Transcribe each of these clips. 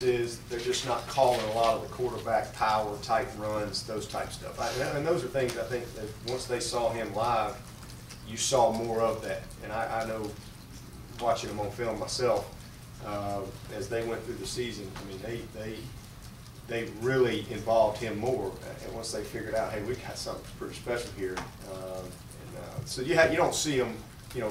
is they're just not calling a lot of the quarterback power type runs, those type stuff. And those are things I think that once they saw him live, you saw more of that. And I know, watching him on film myself, as they went through the season, I mean, they really involved him more. And once they figured out, hey, we got something pretty special here. So you don't see them,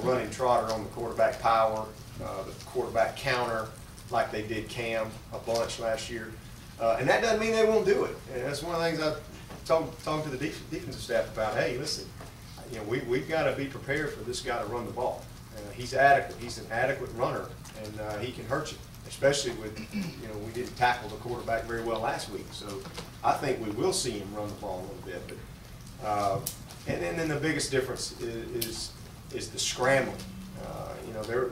running trotter on the quarterback power, the quarterback counter, like they did Cam a bunch last year. And that doesn't mean they won't do it. And that's one of the things I talked to the defensive staff about. Hey, listen, we've got to be prepared for this guy to run the ball. He's adequate. He's an adequate runner, and he can hurt you, especially with, we didn't tackle the quarterback very well last week. So I think we will see him run the ball a little bit. But, and then the biggest difference is the scrambling.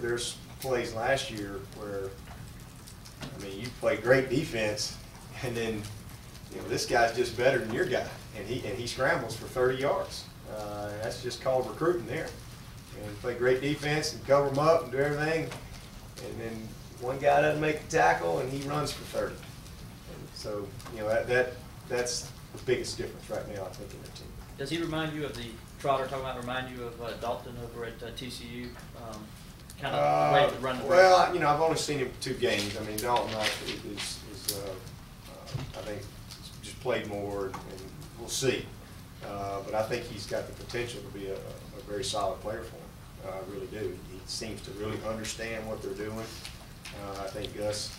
There's plays last year where, I mean, you play great defense, and then this guy's just better than your guy, and he scrambles for 30 yards. That's just called recruiting there. And play great defense and cover them up and do everything, and then one guy doesn't make the tackle and he runs for 30. And so that's the biggest difference right now, I think, in the team. Does he remind you of the Trotter talking about? Remind you of Dalton over at TCU? Kind of way to run the well, I've only seen him 2 games. I mean, Dalton I think just played more, and we'll see. But I think he's got the potential to be a very solid player for him. I really do. He seems to really understand what they're doing. I think Gus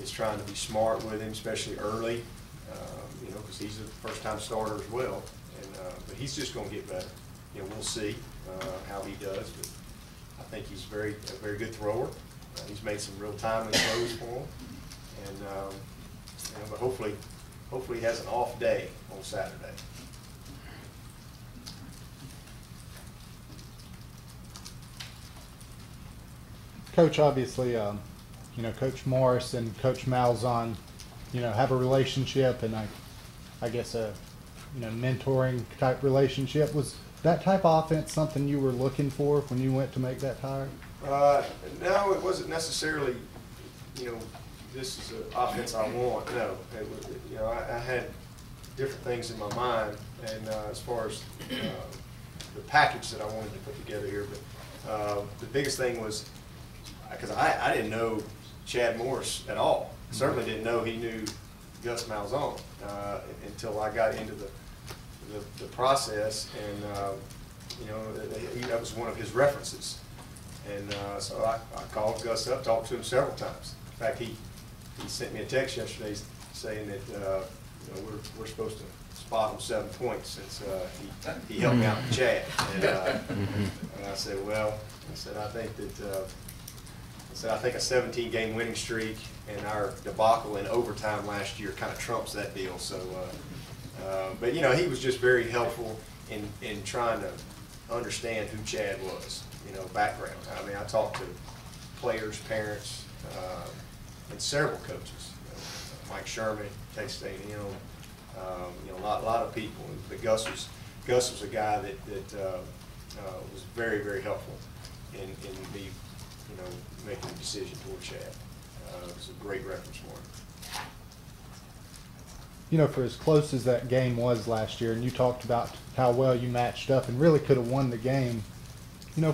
is trying to be smart with him, especially early, because he's a first-time starter as well. But he's just going to get better. We'll see how he does. But I think he's a very good thrower. He's made some real timely throws for him, and but hopefully he has an off day on Saturday. Coach, obviously, Coach Morris and Coach Malzahn, have a relationship, and I guess a mentoring type relationship. Was that type of offense something you were looking for when you went to make that hire? No, it wasn't necessarily, this is an offense I want. No, I had different things in my mind, and as far as the package that I wanted to put together here, but the biggest thing was, because I didn't know Chad Morris at all. Certainly didn't know he knew Gus Malzahn until I got into the process, and that was one of his references. And so I called Gus up, talked to him several times. In fact, he sent me a text yesterday saying that we're supposed to spot him 7 points since he helped me out with Chad. And I said, I think a 17-game winning streak and our debacle in overtime last year kind of trumps that deal. So, but he was just very helpful in trying to understand who Chad was, background. I mean, I talked to players, parents, and several coaches. Mike Sherman, Texas A&M, a lot of people. But Gus was a guy that was very, very helpful in me, making a decision toward Chad. It was a great reference for him. For as close as that game was last year, and you talked about how well you matched up and really could have won the game,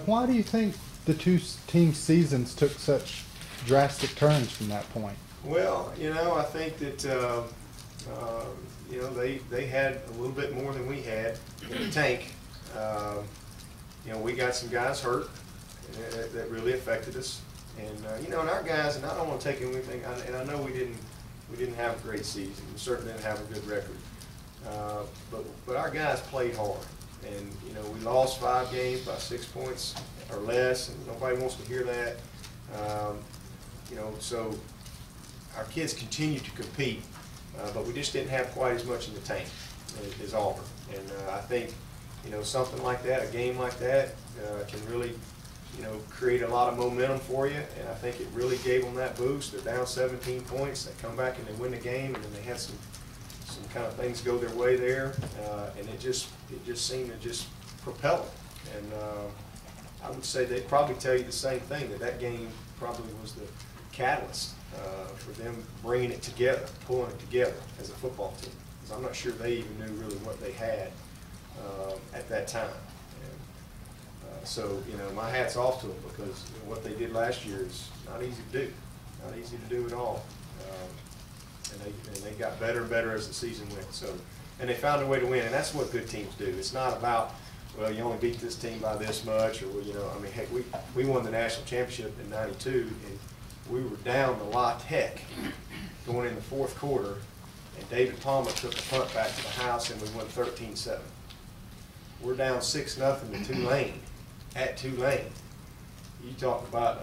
why do you think the two team seasons took such drastic turns from that point? Well, I think that, they had a little bit more than we had in the tank. We got some guys hurt that really affected us. And, and our guys, and I don't want to take anything, and I know we didn't have a great season. We certainly didn't have a good record. But our guys played hard. And, we lost 5 games by 6 points or less, and nobody wants to hear that. So our kids continued to compete, but we just didn't have quite as much in the tank as Auburn. And I think, something like that, a game like that, can really, create a lot of momentum for you. And I think it really gave them that boost. They're down 17 points. They come back and they win the game, and then they had some kind of things go their way there, and it just seemed to just propel them. And I would say they'd probably tell you the same thing, that game probably was the catalyst for them bringing it together, pulling it together as a football team. Because I'm not sure they even knew really what they had at that time. And, so, you know, my hat's off to them because you know, what they did last year is not easy to do. Not easy to do at all. And they got better and better as the season went. So, and they found a way to win, and that's what good teams do. It's not about, well, you only beat this team by this much, or, you know, I mean, heck, we won the national championship in '92, and we were down to La Tech going in the fourth quarter, and David Palmer took the punt back to the house, and we won 13-7. We're down 6-0 to Tulane, at Tulane. You talk about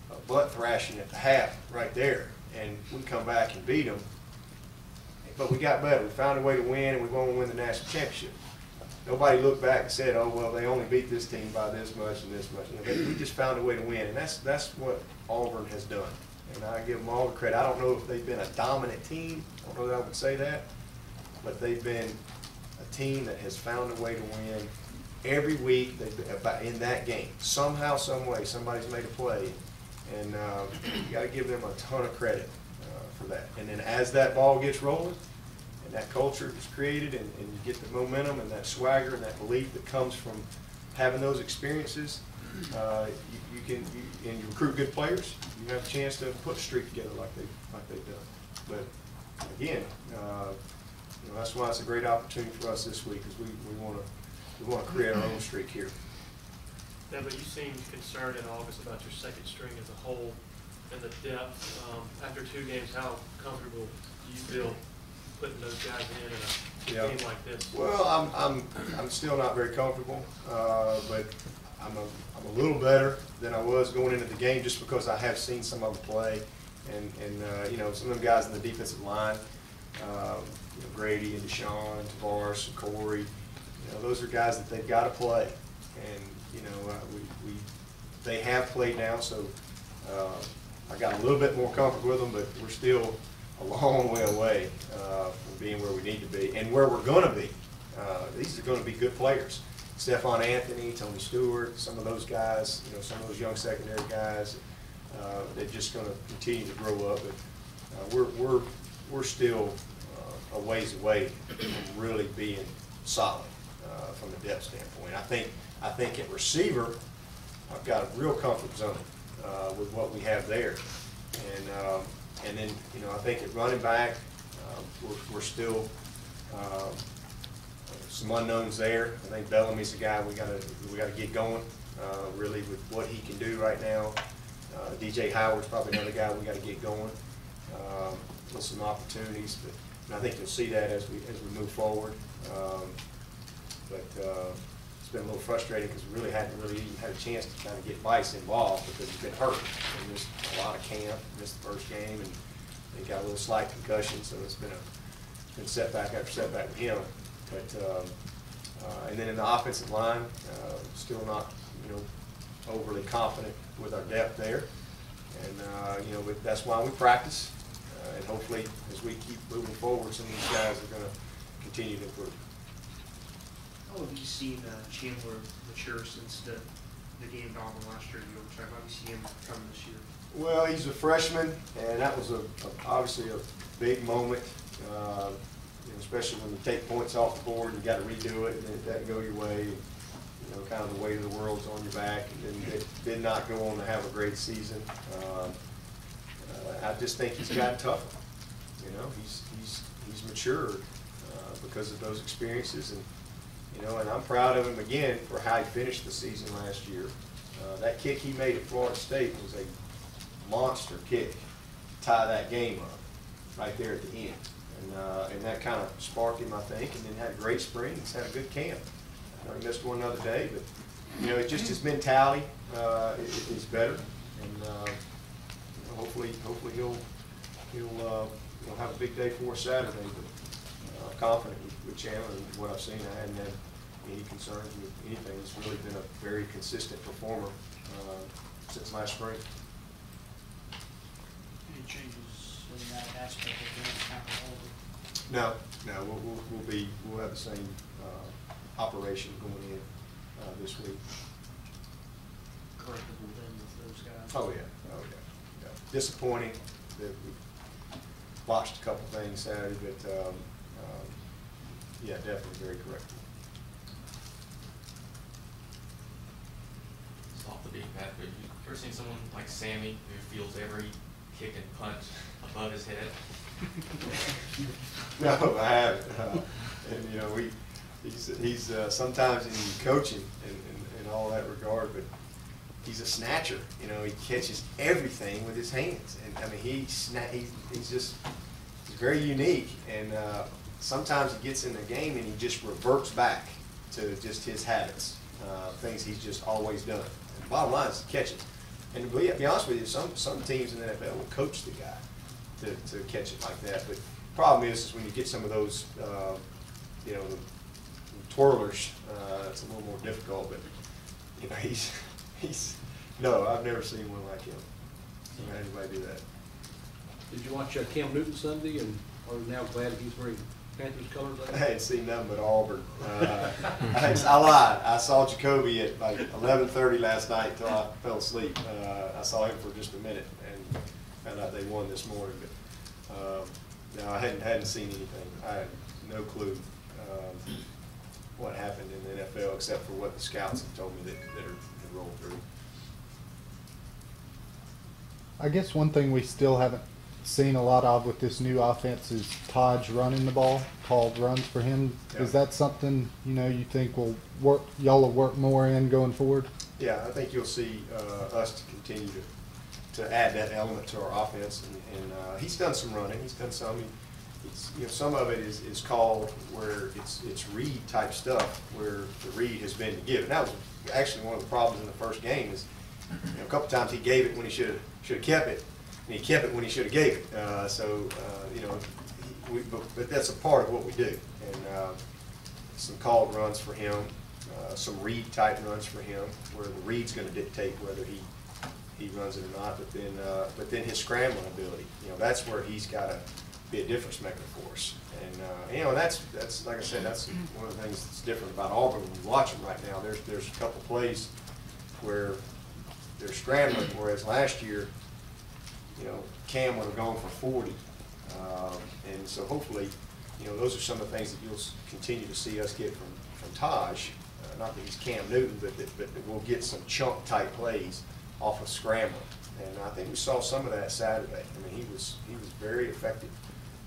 a butt thrashing at the half right there, and we come back and beat them. But we got better. We found a way to win, and we want to win the national championship. Nobody looked back and said, oh, well, they only beat this team by this much and this much. You know, we just found a way to win, and that's what Auburn has done. And I give them all the credit. I don't know if they've been a dominant team. I don't know that I would say that. But they've been a team that has found a way to win every week in that game. Somehow, some way, somebody's made a play. And you got to give them a ton of credit for that. And then as that ball gets rolling, and that culture is created, and you get the momentum and that swagger and that belief that comes from having those experiences, you recruit good players. You have a chance to put a streak together like they've done. But again, you know, that's why it's a great opportunity for us this week, because we want to create our own streak here. Yeah, but you seemed concerned in August about your second string as a whole and the depth. After 2 games, how comfortable do you feel putting those guys in a game like this? Well, I'm still not very comfortable, but I'm a little better than I was going into the game, just because I have seen some of them play, and you know, some of them guys in the defensive line, you know, Grady and Deshaun, and Tavares and Corey, you know, those are guys that they've got to play, and you know, they have played now, so I got a little bit more comfortable with them, but we're still a long way away from being where we need to be and where we're going to be. These are going to be good players. Stephon Anthony, Tony Stewart, some of those guys, you know, some of those young secondary guys, they're just going to continue to grow up. But we're still a ways away from really being solid from a depth standpoint. I think at receiver, I've got a real comfort zone with what we have there, and then you know, I think at running back, we're still some unknowns there. I think Bellamy's a guy we gotta get going really with what he can do right now. DJ Howard's probably another guy we got to get going with some opportunities, but I think you'll see that as we move forward. But it's been a little frustrating because we really hadn't even had a chance to kind of get Vice involved because he's been hurt and missed a lot of camp, missed the first game, and he got a little slight concussion, so it's been setback after setback with him. But and then in the offensive line, still not, you know, overly confident with our depth there, and you know, but that's why we practice, and hopefully as we keep moving forward, some of these guys are going to continue to improve. How have you seen Chandler mature since the game at Auburn last year? How have you seen him come this year? Well, he's a freshman, and that was obviously a big moment, you know, especially when you take points off the board and you got to redo it, and it doesn't go your way. You know, kind of the weight of the world's on your back, and then did not go on to have a great season. I just think he's gotten tougher. You know, he's matured because of those experiences, and you know, and I'm proud of him again for how he finished the season last year. That kick he made at Florida State was a monster kick to tie that game up right there at the end, and that kind of sparked him, I think, and then had a great spring. He's had a good camp. I know he missed one other day, but you know, it's just his mentality is better, and you know, hopefully he'll have a big day for us Saturday. But confident with Chandler and what I've seen, I hadn't had any concerns with anything. He's really been a very consistent performer since last spring. Any changes in that aspect of the No, we'll have the same operation going in this week. correctable then with those guys? Oh yeah, disappointing that we botched a couple things Saturday, but yeah, definitely very correct. It's off the beaten path, but you ever seen someone like Sammy who feels every kick and punch above his head? No, I haven't. And you know, he's sometimes in coaching in all that regard, but he's a snatcher. You know, he catches everything with his hands, and I mean, he's very unique. And sometimes he gets in the game and he just reverts back to just his habits, things he's just always done. And the bottom line is catch it. And to be honest with you, some teams in the NFL will coach the guy to catch it like that. But the problem is when you get some of those, you know, twirlers, it's a little more difficult. But you know, he's no, I've never seen one like him. Never had anybody do that. Did you watch Cam Newton Sunday, and are you now glad he's wearing Panthers colors? I hadn't seen nothing but Auburn. I lied. I saw Jacoby at like 11:30 last night until I fell asleep. I saw him for just a minute and found out they won this morning. But no, I hadn't seen anything. I had no clue what happened in the NFL except for what the scouts have told me that had rolled through. I guess one thing we still haven't seen a lot of with this new offense is Taj running the ball, called runs for him. Yeah. Is that something, you know, you think will work, y'all will work more in going forward? Yeah, I think you'll see us to continue to add that element to our offense, and he's done some running. He's done some. You know, some of it is called where it's read type stuff, where the read has been to give. And that was actually one of the problems in the first game. Is you know, a couple times he gave it when he should have kept it, and he kept it when he should have gave it. You know, but that's a part of what we do. And some called runs for him, some read type runs for him, where the read's going to dictate whether he runs it or not. But then his scrambling ability, you know, that's where he's got to be a difference maker for us. And you know, that's like I said, that's one of the things that's different about Auburn when you watch them right now. There's a couple plays where they're scrambling, whereas last year, you know, Cam would have gone for 40. And so hopefully, you know, those are some of the things that you'll continue to see us get from Taj. Not that he's Cam Newton, but that we'll get some chunk type plays off of scrambling. And I think we saw some of that Saturday. I mean, he was very effective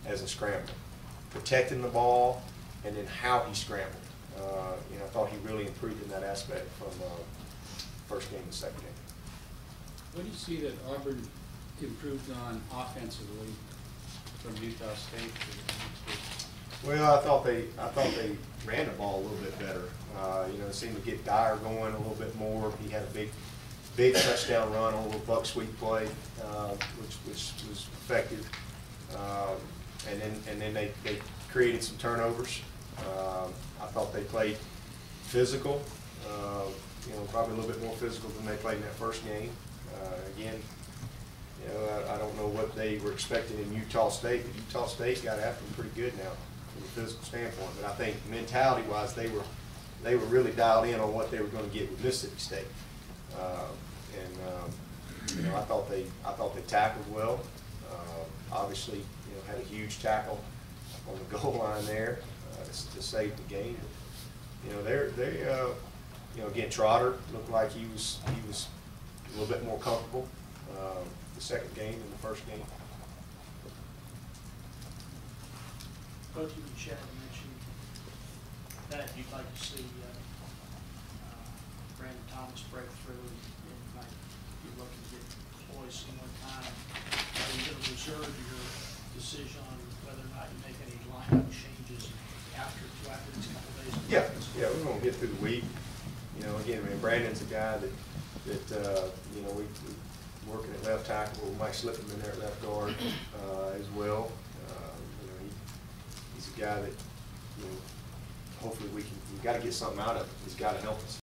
as a scrambler, protecting the ball, and then how he scrambled. You know, I thought he really improved in that aspect from first game to second game. What do you see that Auburn improved on offensively from Utah State? Well, I thought they ran the ball a little bit better. You know, it seemed to get Dyer going a little bit more. He had a big touchdown run on a little buck sweep play, which was effective. And then they created some turnovers. I thought they played physical. You know, probably a little bit more physical than they played in that first game. Again, you know, I don't know what they were expecting in Utah State, but Utah State got after them pretty good now from a physical standpoint. But I think mentality-wise, they were really dialed in on what they were going to get with Mississippi State. You know, I thought they tackled well. Obviously, you know, had a huge tackle on the goal line there to save the game. You know, they you know, again, Trotter looked like he was a little bit more comfortable the second game than the first game. Both you and Chad mentioned that you'd like to see Brandon Thomas break through and might be looking to get Cloyce one more time. Are you going to reserve your decision on whether or not you make any lineup changes after these couple of days? Yeah, we're going to get through the week. You know, again, I mean, Brandon's a guy that you know, we working at left tackle. We might slip him in there at left guard as well. You know, he's a guy that, you know, hopefully we've got to get something out of him. He's got to help us.